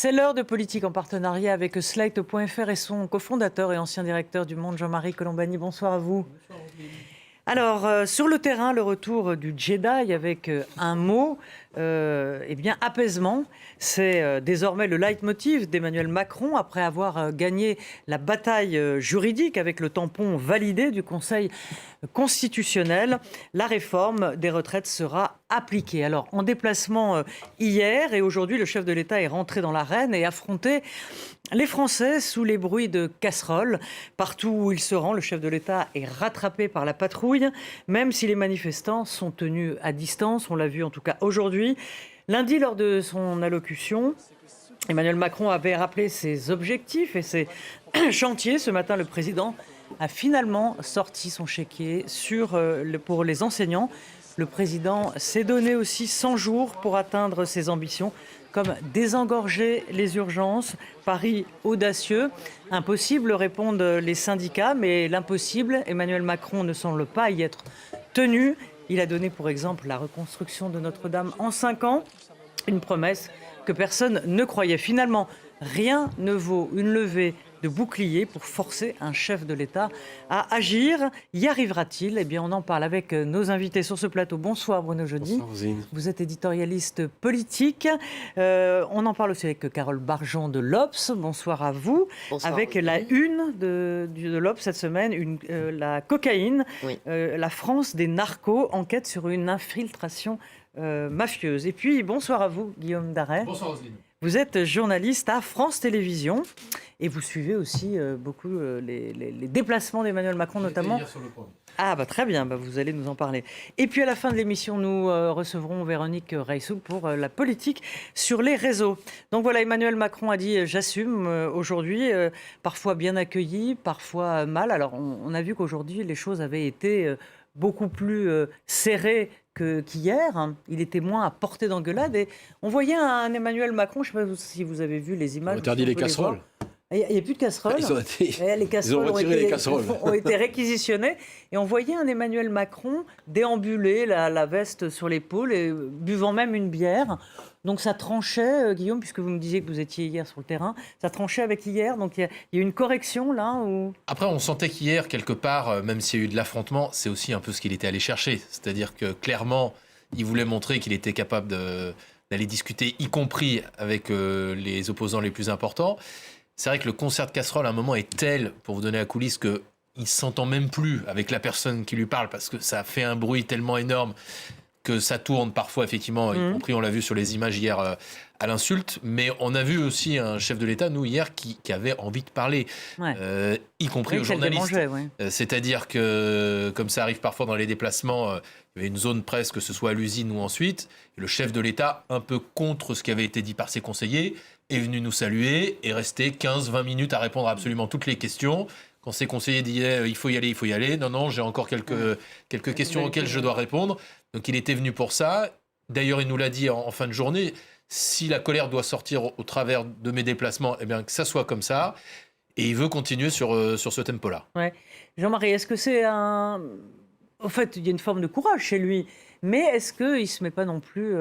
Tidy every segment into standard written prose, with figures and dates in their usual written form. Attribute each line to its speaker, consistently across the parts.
Speaker 1: C'est l'heure de politique en partenariat avec Slate.fr et son cofondateur et ancien directeur du Monde, Jean-Marie Colombani. Bonsoir à vous. Alors, sur le terrain, le retour du Jedi avec un mot, apaisement. C'est désormais le leitmotiv d'Emmanuel Macron après avoir gagné la bataille juridique avec le tampon validé du Conseil constitutionnel. La réforme des retraites sera appliquée. Alors, en déplacement hier et aujourd'hui, le chef de l'État est rentré dans l'arène et affronté les Français sous les bruits de casseroles. Partout où il se rend, le chef de l'État est rattrapé par la patrouille, même si les manifestants sont tenus à distance. On l'a vu en tout cas aujourd'hui. Lundi, lors de son allocution, Emmanuel Macron avait rappelé ses objectifs et ses chantiers. Ce matin, le président a finalement sorti son chéquier pour les enseignants. Le président s'est donné aussi 100 jours pour atteindre ses ambitions, comme désengorger les urgences. Pari audacieux. Impossible, répondent les syndicats, mais l'impossible, Emmanuel Macron ne semble pas y être tenu. Il a donné pour exemple la reconstruction de Notre-Dame en 5 ans, une promesse que personne ne croyait. Finalement, rien ne vaut une levée de bouclier pour forcer un chef de l'État à agir. Y arrivera-t-il ? Eh bien, on en parle avec nos invités sur ce plateau. Bonsoir Bruno Jeudi.
Speaker 2: Bonsoir Roselyne.
Speaker 1: Vous êtes éditorialiste politique. On en parle aussi avec Carole Barjon de l'Obs. Bonsoir à vous.
Speaker 3: Bonsoir,
Speaker 1: avec
Speaker 3: Roselyne.
Speaker 1: la une de l'Obs cette semaine, la cocaïne,
Speaker 3: Oui.
Speaker 1: la France des narcos, enquête sur une infiltration mafieuse. Et puis, bonsoir à vous, Guillaume Daret.
Speaker 2: Bonsoir Roselyne.
Speaker 1: Vous êtes journaliste à France Télévisions et vous suivez aussi beaucoup les déplacements d'Emmanuel Macron, notamment.
Speaker 2: Hier sur le point.
Speaker 1: Ah bah très bien, vous allez nous en parler. Et puis à la fin de l'émission, nous recevrons Véronique Reissou pour la politique sur les réseaux. Donc voilà, Emmanuel Macron a dit « j'assume » aujourd'hui, parfois bien accueilli, parfois mal. Alors on a vu qu'aujourd'hui, les choses avaient été beaucoup plus serrées qu'hier. Il était moins à portée d'engueulade et on voyait un Emmanuel Macron, je ne sais pas si vous avez vu les images.
Speaker 2: On interdit les casseroles.
Speaker 1: Il n'y a plus de casseroles.
Speaker 2: Ils ont retiré les casseroles.
Speaker 1: Ont été réquisitionnées. Et on voyait un Emmanuel Macron déambuler la veste sur l'épaule et buvant même une bière. Donc ça tranchait, Guillaume, puisque vous me disiez que vous étiez hier sur le terrain, ça tranchait avec hier. Donc il y a une correction là où...
Speaker 2: Après, on sentait qu'hier, quelque part, même s'il y a eu de l'affrontement, c'est aussi un peu ce qu'il était allé chercher. C'est-à-dire que clairement, il voulait montrer qu'il était capable d'aller discuter, y compris avec les opposants les plus importants. C'est vrai que le concert de casserole, à un moment, est tel, pour vous donner la coulisse, qu'il ne s'entend même plus avec la personne qui lui parle, parce que ça fait un bruit tellement énorme que ça tourne parfois, effectivement, y compris, on l'a vu sur les images hier, à l'insulte. Mais on a vu aussi un chef de l'État, nous, hier, qui avait envie de parler, y compris aux journalistes. C'est-à-dire que, comme ça arrive parfois dans les déplacements, il y avait une zone presse, que ce soit à l'usine ou ensuite, et le chef de l'État, un peu contre ce qui avait été dit par ses conseillers, est venu nous saluer et resté 15-20 minutes à répondre à absolument toutes les questions. Quand ses conseillers disaient « il faut y aller », non, j'ai encore quelques questions auxquelles je dois répondre. Donc il était venu pour ça. D'ailleurs, il nous l'a dit en fin de journée, si la colère doit sortir au travers de mes déplacements, eh bien que ça soit comme ça. Et il veut continuer sur ce tempo-là.
Speaker 1: Ouais. Jean-Marie, est-ce que c'est un... En fait, il y a une forme de courage chez lui, mais est-ce qu'il ne se met pas non plus...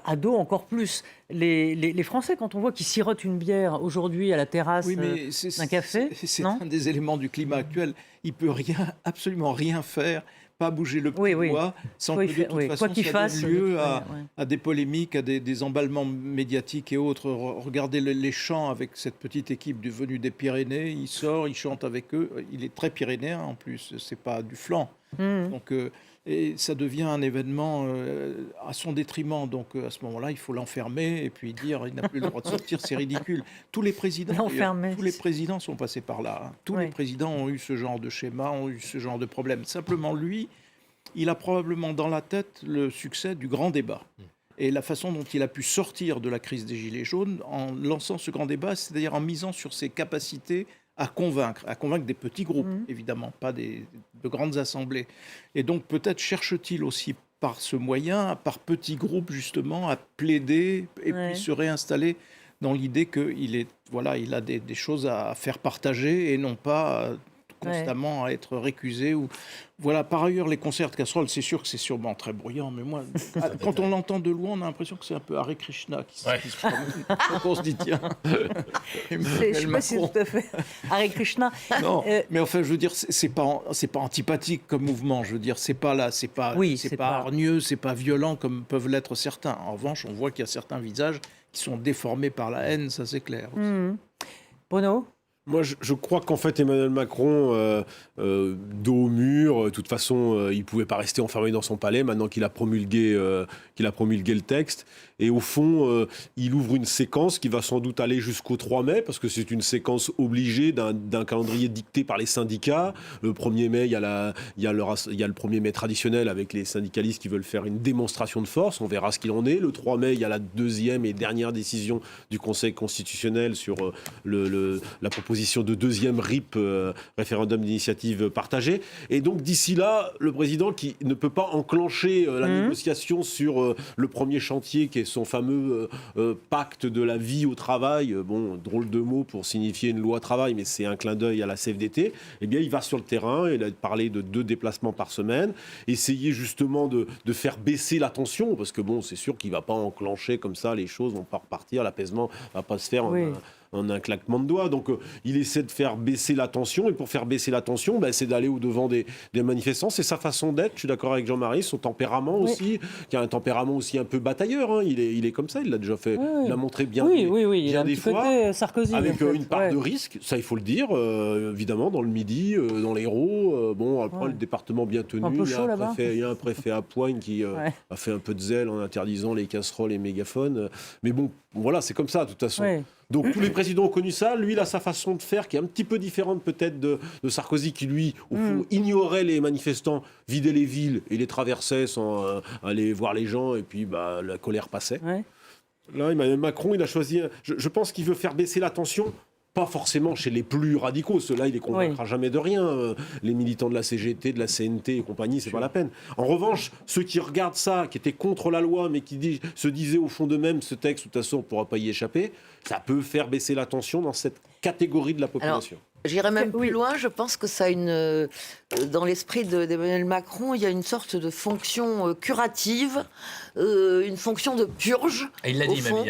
Speaker 1: à dos encore plus les Français, quand on voit qu'ils sirotent une bière aujourd'hui à la terrasse d'un café.
Speaker 4: C'est un des éléments du climat actuel. Il ne peut absolument rien faire, pas bouger le petit doigt, sans que de toute façon ça donne lieu à des polémiques, à des emballements médiatiques et autres. Regardez les chants avec cette petite équipe venue des Pyrénées. Il sort, il chante avec eux. Il est très pyrénéen en plus, c'est pas du flanc. Donc... et ça devient un événement à son détriment. Donc à ce moment-là, il faut l'enfermer et puis dire il n'a plus le droit de sortir, c'est ridicule. Tous les présidents sont passés par là. Hein. Tous les présidents ont eu ce genre de schéma, ont eu ce genre de problème. Simplement, lui, il a probablement dans la tête le succès du grand débat. Et la façon dont il a pu sortir de la crise des Gilets jaunes en lançant ce grand débat, c'est-à-dire en misant sur ses capacités à convaincre des petits groupes, évidemment, pas de grandes assemblées. Et donc peut-être cherche-t-il aussi par ce moyen, par petits groupes justement, à plaider et puis se réinstaller dans l'idée qu'il il a des choses à faire partager et non pas constamment à être récusé. Voilà. Par ailleurs, les concerts de casseroles, c'est sûr que c'est sûrement très bruyant, mais moi, quand on l'entend de loin, on a l'impression que c'est un peu Hare Krishna qui se promène. Donc on se dit, tiens.
Speaker 1: Je ne sais pas si c'est tout à fait Hare Krishna.
Speaker 4: Non, mais enfin, je veux dire, c'est pas antipathique comme mouvement. Je veux dire, c'est pas hargneux, c'est pas violent comme peuvent l'être certains. En revanche, on voit qu'il y a certains visages qui sont déformés par la haine, ça c'est clair.
Speaker 1: Bruno ?
Speaker 3: Moi, je crois qu'en fait, Emmanuel Macron, dos au mur, de toute façon, il ne pouvait pas rester enfermé dans son palais maintenant qu'il a promulgué le texte. Et au fond, il ouvre une séquence qui va sans doute aller jusqu'au 3 mai, parce que c'est une séquence obligée d'un calendrier dicté par les syndicats. Le 1er mai, il y a le 1er mai traditionnel avec les syndicalistes qui veulent faire une démonstration de force. On verra ce qu'il en est. Le 3 mai, il y a la deuxième et dernière décision du Conseil constitutionnel sur la proposition de deuxième RIP, référendum d'initiative partagée. Et donc, d'ici là, le président qui ne peut pas enclencher la négociation sur le premier chantier qui est son fameux pacte de la vie au travail, drôle de mot pour signifier une loi travail, mais c'est un clin d'œil à la CFDT, eh bien il va sur le terrain, il a parlé de 2 déplacements par semaine, essayer justement de faire baisser la tension, parce que c'est sûr qu'il ne va pas enclencher comme ça, les choses vont pas repartir, l'apaisement ne va pas se faire en un claquement de doigts. Donc il essaie de faire baisser la tension, et pour faire baisser la tension, c'est d'aller au-devant des manifestants. C'est sa façon d'être, je suis d'accord avec Jean-Marie, son tempérament aussi, qui a un tempérament aussi un peu batailleur, hein. Il est comme ça, il l'a déjà fait, il l'a montré bien
Speaker 1: il a un
Speaker 3: des
Speaker 1: petit
Speaker 3: fois,
Speaker 1: côté Sarkozy,
Speaker 3: avec une part de risque, ça il faut le dire, évidemment, dans le Midi, dans l'Hérault, après le département bien tenu, il y a un préfet à Poigne qui a fait un peu de zèle en interdisant les casseroles et mégaphones, mais voilà, c'est comme ça de toute façon. Donc tous les présidents ont connu ça. Lui, il a sa façon de faire qui est un petit peu différente peut-être de Sarkozy qui, lui, au fond, ignorait les manifestants, vidait les villes et les traversait sans aller voir les gens, et puis la colère passait. Là, Emmanuel Macron, il a choisi... Je pense qu'il veut faire baisser la tension, pas forcément chez les plus radicaux. Ceux-là, il les convaincra jamais de rien. Les militants de la CGT, de la CNT et compagnie, c'est pas la peine. En revanche, ceux qui regardent ça, qui étaient contre la loi, mais qui se disaient au fond d'eux-mêmes, ce texte, de toute façon, on ne pourra pas y échapper, ça peut faire baisser la tension dans cette catégorie de la population.
Speaker 5: J'irais même plus loin, je pense que ça a dans l'esprit d'Emmanuel Macron, il y a une sorte de fonction curative, une fonction de purge.
Speaker 2: Et il l'a dit, Mamie.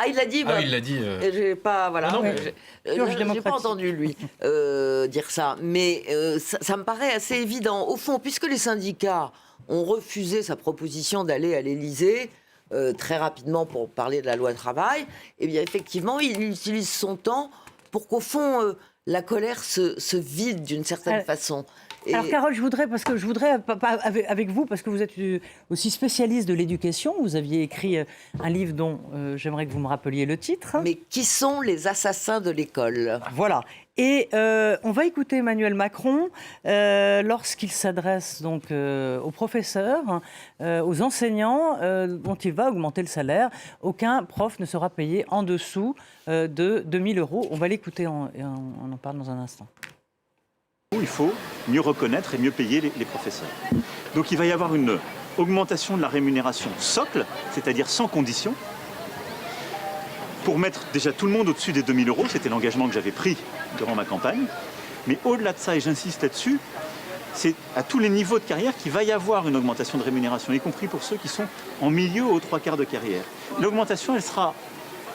Speaker 5: Il l'a dit.
Speaker 2: Il l'a dit.
Speaker 5: J'ai pas, j'ai pas entendu lui dire ça, mais ça me paraît assez évident. Au fond, puisque les syndicats ont refusé sa proposition d'aller à l'Élysée. Très rapidement pour parler de la loi travail, eh bien effectivement, il utilise son temps pour qu'au fond, la colère se vide d'une certaine façon.
Speaker 1: Alors Carole, je voudrais avec vous, parce que vous êtes aussi spécialiste de l'éducation, vous aviez écrit un livre dont j'aimerais que vous me rappeliez le titre.
Speaker 5: Mais qui sont les assassins de l'école ?
Speaker 1: Voilà. Et on va écouter Emmanuel Macron lorsqu'il s'adresse donc aux professeurs, aux enseignants dont il va augmenter le salaire. Aucun prof ne sera payé en dessous de 2 000 €. On va l'écouter et on en parle dans un instant.
Speaker 6: Il faut mieux reconnaître et mieux payer les professeurs. Donc il va y avoir une augmentation de la rémunération socle, c'est-à-dire sans condition, pour mettre déjà tout le monde au-dessus des 2 000 €. C'était l'engagement que j'avais pris durant ma campagne. Mais au-delà de ça, et j'insiste là-dessus, c'est à tous les niveaux de carrière qu'il va y avoir une augmentation de rémunération, y compris pour ceux qui sont en milieu aux 3/4 de carrière. L'augmentation, elle sera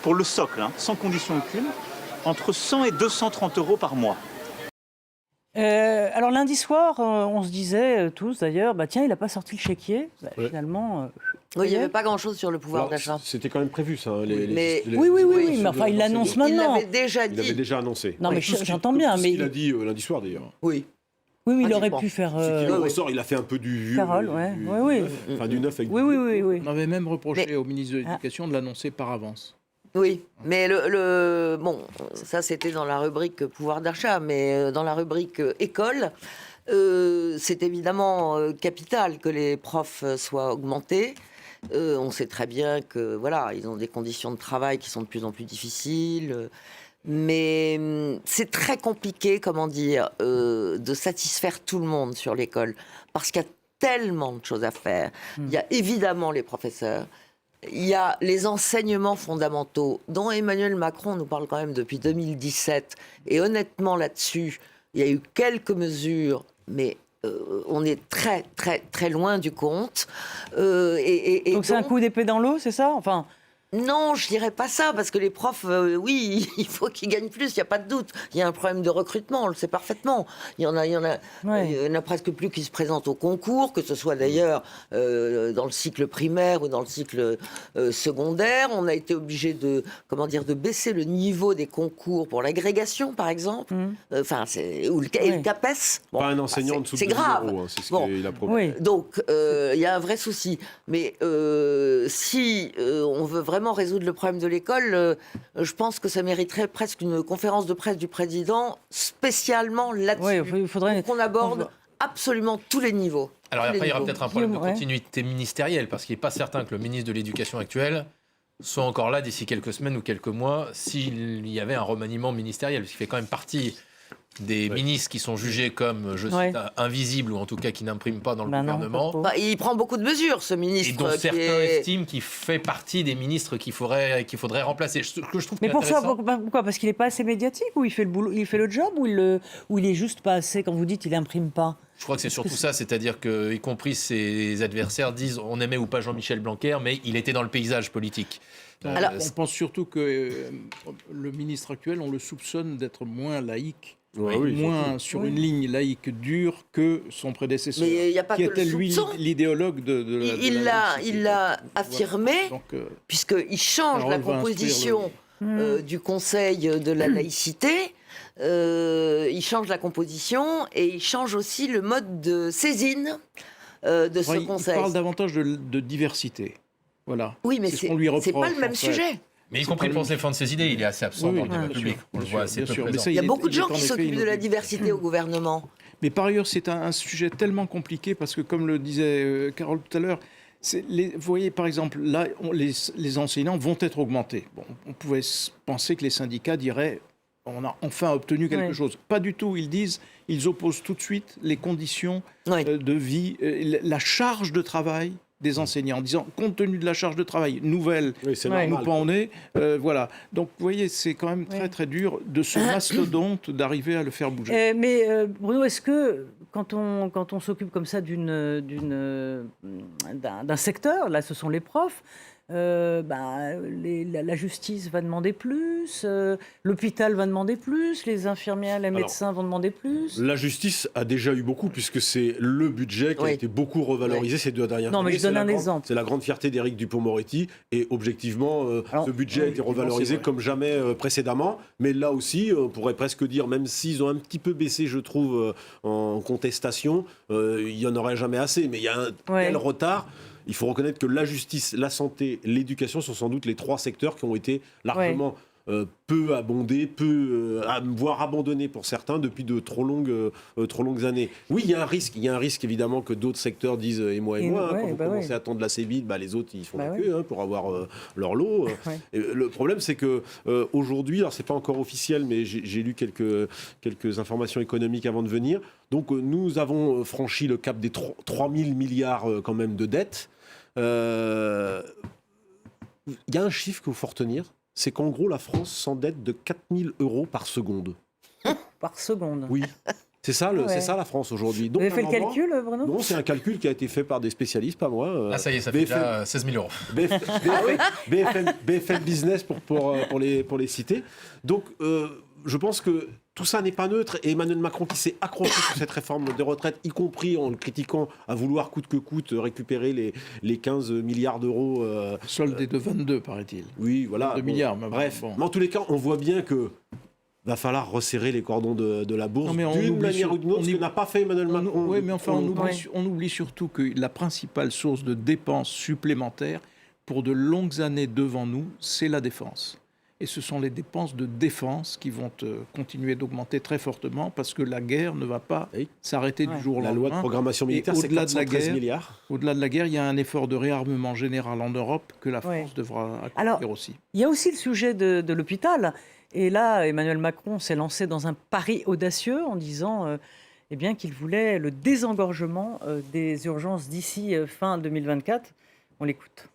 Speaker 6: pour le socle, sans condition aucune, entre 100 et 230 € par mois.
Speaker 1: Alors lundi soir, on se disait tous d'ailleurs, tiens, il n'a pas sorti le chéquier. Finalement...
Speaker 5: il n'y avait pas grand-chose sur le pouvoir d'achat.
Speaker 3: C'était quand même prévu, ça.
Speaker 1: Oui, mais enfin, il l'annonce maintenant.
Speaker 5: Il l'avait déjà dit.
Speaker 3: Il l'avait déjà annoncé.
Speaker 1: Non, mais j'entends bien. Mais
Speaker 3: il a dit lundi soir, d'ailleurs.
Speaker 5: Oui.
Speaker 1: Oui, mais il aurait pu faire...
Speaker 3: il a fait un peu du vieux.
Speaker 1: Carole,
Speaker 3: du neuf avec
Speaker 1: Oui.
Speaker 4: On avait même reproché au ministre de l'Éducation de l'annoncer par avance.
Speaker 5: Oui, mais ça c'était dans la rubrique pouvoir d'achat, mais dans la rubrique école, c'est évidemment capital que les profs soient augmentés. On sait très bien que ils ont des conditions de travail qui sont de plus en plus difficiles. Mais c'est très compliqué, de satisfaire tout le monde sur l'école, parce qu'il y a tellement de choses à faire. Il y a évidemment les professeurs. Il y a les enseignements fondamentaux dont Emmanuel Macron nous parle quand même depuis 2017. Et honnêtement, là-dessus, Il y a eu quelques mesures, mais on est très, très, très loin du compte.
Speaker 1: Donc c'est un coup d'épée dans l'eau, c'est ça ? Enfin...
Speaker 5: Non, je dirais pas ça, parce que les profs, oui, il faut qu'ils gagnent plus, il n'y a pas de doute. Il y a un problème de recrutement, on le sait parfaitement. Il y en a presque plus qui se présentent au concours, que ce soit d'ailleurs dans le cycle primaire ou dans le cycle secondaire. On a été obligé de baisser le niveau des concours pour l'agrégation, par exemple. Enfin, ou le CAPES.
Speaker 3: Bon, pas un enseignant en dessous de 2
Speaker 5: grave.
Speaker 3: €, c'est ce qu'il a promis.
Speaker 5: Donc, il y a un vrai souci. Mais si on veut vraiment résoudre le problème de l'école, je pense que ça mériterait presque une conférence de presse du président spécialement là-dessus.
Speaker 1: Oui, il faudrait
Speaker 5: qu'on aborde absolument tous les niveaux.
Speaker 2: Alors après, il y aura peut-être un problème de continuité ministérielle, parce qu'il n'est pas certain que le ministre de l'Éducation actuel soit encore là d'ici quelques semaines ou quelques mois s'il y avait un remaniement ministériel, parce qu'il fait quand même partie des ministres qui sont jugés comme, je cite, invisibles, ou en tout cas qui n'impriment pas dans le gouvernement.
Speaker 5: Il prend beaucoup de mesures, ce ministre.
Speaker 2: Et dont certains estiment qu'il fait partie des ministres qu'il faudrait remplacer. Ce que je trouve
Speaker 1: pourquoi ? Parce qu'il n'est pas assez médiatique, ou il fait le boulot, il fait le job, ou il est juste pas assez, quand vous dites, il n'imprime pas ?
Speaker 2: Je crois que c'est surtout ça, c'est-à-dire que, y compris ses adversaires disent on aimait ou pas Jean-Michel Blanquer, mais il était dans le paysage politique.
Speaker 4: Alors, on pense surtout que le ministre actuel, on le soupçonne d'être moins laïque. Moins sur une ligne laïque dure que son prédécesseur, qui était lui l'idéologue de la laïcité.
Speaker 5: Il l'a affirmé, puisqu'il change la composition du Conseil de la laïcité, il change la composition et il change aussi le mode de saisine de ce Conseil.
Speaker 4: Il parle davantage de diversité. Voilà.
Speaker 5: Oui, mais c'est pas le même sujet.
Speaker 2: Mais y compris pour défendre ses idées, il est assez absent dans le débat public. On le voit assez peu présent.
Speaker 5: Il y a beaucoup de gens qui s'occupent de la diversité au gouvernement.
Speaker 4: Mais par ailleurs, c'est un sujet tellement compliqué parce que, comme le disait Carole tout à l'heure, vous voyez, par exemple, là, les enseignants vont être augmentés. Bon, on pouvait penser que les syndicats diraient on a enfin obtenu quelque chose. Pas du tout. Ils opposent tout de suite les conditions de vie, la charge de travail des enseignants, en disant, compte tenu de la charge de travail nouvelle, nous pas on est, voilà. Donc, vous voyez, c'est quand même très, très dur de ce mastodonte d'arriver à le faire bouger.
Speaker 1: Mais Bruno, est-ce que, quand on s'occupe comme ça d'un secteur, là, ce sont les profs, la justice va demander plus, l'hôpital va demander plus, les infirmières, les médecins vont demander plus.
Speaker 3: La justice a déjà eu beaucoup, puisque c'est le budget qui a été beaucoup revalorisé ces 2 dernières années.
Speaker 1: Non, mais je donne un exemple.
Speaker 3: C'est la grande fierté d'Éric Dupond-Moretti, et objectivement, ce budget a été revalorisé comme jamais précédemment. Mais là aussi, on pourrait presque dire, même s'ils ont un petit peu baissé, je trouve, en contestation, il n'y en aurait jamais assez. Mais il y a un tel retard. Il faut reconnaître que la justice, la santé, l'éducation sont sans doute les 3 secteurs qui ont été largement peu abondés, voire abandonnés pour certains depuis de trop longues années. Oui, il y a un risque évidemment que d'autres secteurs disent et moi. Quand vous commencez à attendre la Cébide, les autres ils font la queue pour avoir leur lot. Et le problème c'est que aujourd'hui, alors c'est pas encore officiel, mais j'ai lu quelques informations économiques avant de venir. Donc nous avons franchi le cap des 3 000 milliards quand même de dettes. Il y a un chiffre qu'il faut retenir, c'est qu'en gros la France s'endette de 4 000 € par seconde.
Speaker 1: Par seconde.
Speaker 3: Oui. C'est ça, c'est ça la France aujourd'hui.
Speaker 1: Vous avez fait le calcul, Bruno ?
Speaker 3: Non, c'est un calcul qui a été fait par des spécialistes, pas moi.
Speaker 2: Ça y est, ça fait déjà 16 000
Speaker 3: €. BFM Business pour les citer. Donc, je pense que tout ça n'est pas neutre. Et Emmanuel Macron, qui s'est accroché sur cette réforme des retraites, y compris en le critiquant, à vouloir coûte que coûte récupérer les 15 milliards d'euros.
Speaker 4: Solde est de 22, paraît-il.
Speaker 3: Oui, voilà.
Speaker 4: 2 milliards.
Speaker 3: Bref, mais en tous les cas, on voit bien que va falloir resserrer les cordons de la bourse d'une manière ou d'une autre, ce que n'a pas fait Emmanuel Macron.
Speaker 4: Oui, mais enfin, on oublie surtout que la principale source de dépenses supplémentaires pour de longues années devant nous, c'est la défense. Et ce sont les dépenses de défense qui vont continuer d'augmenter très fortement parce que la guerre ne va pas s'arrêter du jour au lendemain.
Speaker 3: La loi de programmation militaire, c'est 413 milliards.
Speaker 4: Au-delà de la guerre, il y a un effort de réarmement général en Europe que la France devra accomplir aussi.
Speaker 1: Il y a aussi le sujet de l'hôpital. Et là, Emmanuel Macron s'est lancé dans un pari audacieux en disant qu'il voulait le désengorgement des urgences d'ici fin 2024. On l'écoute.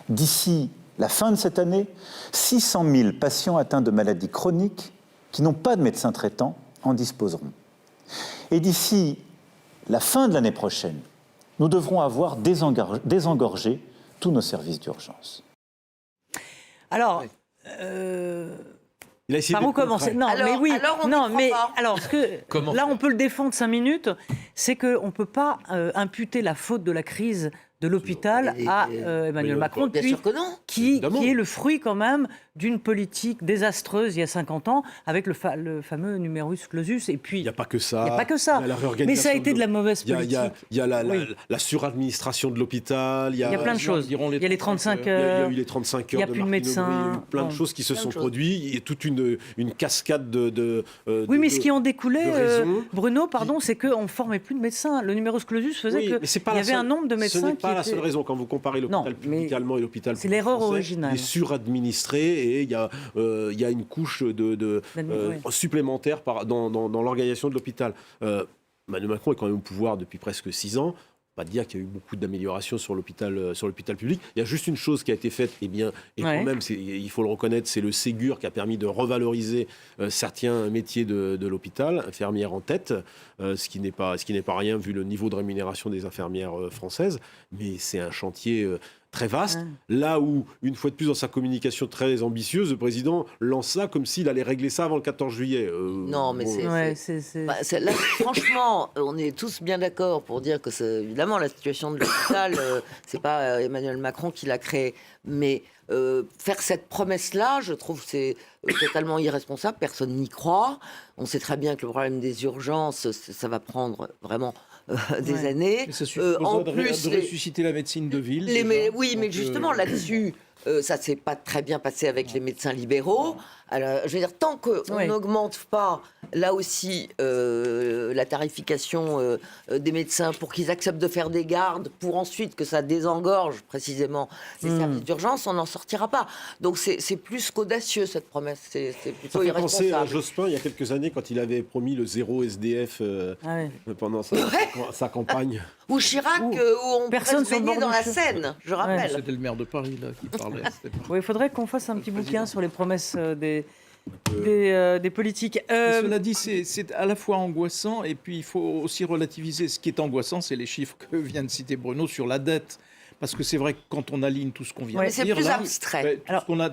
Speaker 7: D'ici la fin de cette année, 600 000 patients atteints de maladies chroniques qui n'ont pas de médecin traitant en disposeront. Et d'ici la fin de l'année prochaine, nous devrons avoir désengorgé tous nos services d'urgence.
Speaker 1: Alors,
Speaker 3: il a essayé
Speaker 1: par où commencer? Non,
Speaker 5: alors,
Speaker 1: mais oui.
Speaker 5: alors on
Speaker 1: non,
Speaker 5: n'y
Speaker 1: mais
Speaker 5: croit pas.
Speaker 1: alors,
Speaker 2: Comment
Speaker 1: là,
Speaker 2: faire
Speaker 1: on peut le défendre 5 minutes. C'est qu'on ne peut pas imputer la faute de la crise de l'hôpital à Emmanuel Macron,
Speaker 5: Bien sûr que non.
Speaker 1: qui est le fruit quand même d'une politique désastreuse il y a 50 ans, avec le fameux numerus clausus. Et puis,
Speaker 3: Il n'y a pas que ça.
Speaker 1: Il n'y a pas que ça.
Speaker 3: Il y a la réorganisation
Speaker 1: Mais ça a été de la mauvaise politique.
Speaker 3: Il y a la suradministration de l'hôpital.
Speaker 1: Il y a plein de choses. Il y a les 35 heures.
Speaker 3: Il y a eu les 35 heures.
Speaker 1: Il n'y a plus de médecins.
Speaker 3: Il y a eu plein de choses qui se sont produites. Il y a toute une cascade de
Speaker 1: oui, mais ce qui en découlait,
Speaker 3: de
Speaker 1: Bruno, pardon, c'est qu'on ne formait plus de médecins. Le numerus clausus faisait qu'il y avait un nombre de médecins qui étaient...
Speaker 3: Ce n'est pas la seule raison. Quand vous comparez l'hôpital public allemand et l'hôpital
Speaker 1: c'est l'erreur
Speaker 3: français,
Speaker 1: originale.
Speaker 3: il est suradministré et il y a une couche supplémentaire dans l'organisation de l'hôpital. Emmanuel Macron est quand même au pouvoir depuis presque 6 ans. Pas dire qu'il y a eu beaucoup d'améliorations sur l'hôpital public. Il y a juste une chose qui a été faite, quand même, il faut le reconnaître, c'est le Ségur qui a permis de revaloriser certains métiers de l'hôpital, infirmières en tête, ce qui n'est pas rien vu le niveau de rémunération des infirmières françaises, mais c'est un chantier très vaste, là où, une fois de plus, dans sa communication très ambitieuse, le président lance ça comme s'il allait régler ça avant le 14 juillet.
Speaker 5: Non, mais là, franchement, on est tous bien d'accord pour dire que, évidemment, la situation de l'hôpital, c'est pas Emmanuel Macron qui l'a créée, mais faire cette promesse-là, je trouve que c'est totalement irresponsable, personne n'y croit. On sait très bien que le problème des urgences, ça va prendre vraiment... des années.
Speaker 4: Mais ça supposerait de ressusciter la médecine de ville.
Speaker 5: Mais justement, là-dessus, ça ne s'est pas très bien passé avec les médecins libéraux. Alors, je veux dire, tant qu'on n'augmente pas, là aussi, la tarification des médecins pour qu'ils acceptent de faire des gardes, pour ensuite que ça désengorge précisément les services d'urgence, on n'en sortira pas. Donc c'est plus qu'audacieux, cette promesse. C'est plutôt irresponsable. Ça fait penser à
Speaker 3: Jospin, il y a quelques années, quand il avait promis le 0 SDF pendant sa campagne.
Speaker 5: Ou Chirac, où on peut se baigner dans la Seine, je rappelle.
Speaker 4: C'était le maire de Paris là, qui parlait.
Speaker 1: Il faudrait qu'on fasse un petit bouquin sur les promesses des politiques.
Speaker 4: Cela dit, c'est à la fois angoissant et puis il faut aussi relativiser. Ce qui est angoissant, c'est les chiffres que vient de citer Bruno sur la dette. Parce que c'est vrai que quand on aligne tout ce qu'on vient de dire,
Speaker 5: c'est plus abstrait.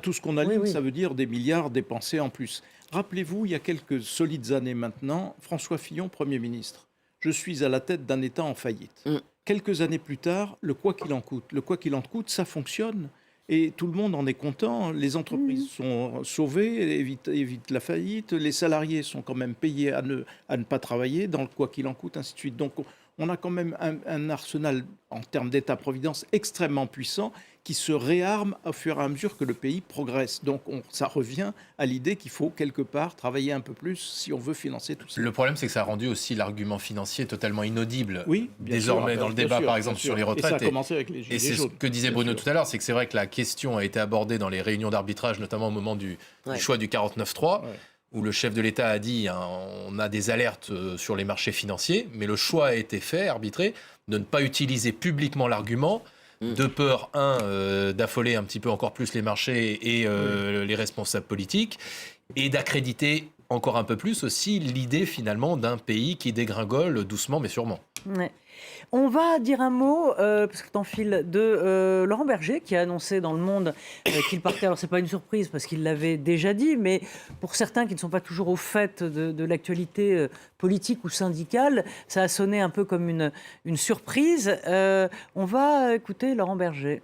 Speaker 4: Tout ce qu'on aligne, ça veut dire des milliards dépensés en plus. Rappelez-vous, il y a quelques solides années maintenant, François Fillon, Premier ministre. Je suis à la tête d'un État en faillite. Quelques années plus tard, le quoi qu'il en coûte. Le quoi qu'il en coûte, ça fonctionne. Et tout le monde en est content. Les entreprises sont sauvées, évitent la faillite. Les salariés sont quand même payés à ne pas travailler dans le quoi qu'il en coûte, ainsi de suite. Donc on a quand même un arsenal en termes d'État-providence extrêmement puissant qui se réarme au fur et à mesure que le pays progresse. Donc ça revient à l'idée qu'il faut quelque part travailler un peu plus si on veut financer tout ça.
Speaker 2: Le problème, c'est que ça a rendu aussi l'argument financier totalement inaudible
Speaker 4: désormais
Speaker 2: dans le débat, par exemple, sur les retraites.
Speaker 4: Et ça a commencé avec les gilets jaunes.
Speaker 2: Et c'est ce que disait Bruno tout à l'heure, c'est que c'est vrai que la question a été abordée dans les réunions d'arbitrage, notamment au moment du choix du 49.3. Où le chef de l'État a dit on a des alertes sur les marchés financiers, mais le choix a été fait, arbitré, de ne pas utiliser publiquement l'argument, de peur, d'affoler un petit peu encore plus les marchés et les responsables politiques, et d'accréditer encore un peu plus aussi l'idée finalement d'un pays qui dégringole doucement mais sûrement.
Speaker 1: On va dire un mot, parce que t'enfiles, de Laurent Berger, qui a annoncé dans Le Monde qu'il partait. Alors, c'est pas une surprise, parce qu'il l'avait déjà dit, mais pour certains qui ne sont pas toujours au fait de l'actualité politique ou syndicale, ça a sonné un peu comme une surprise. On va écouter Laurent Berger.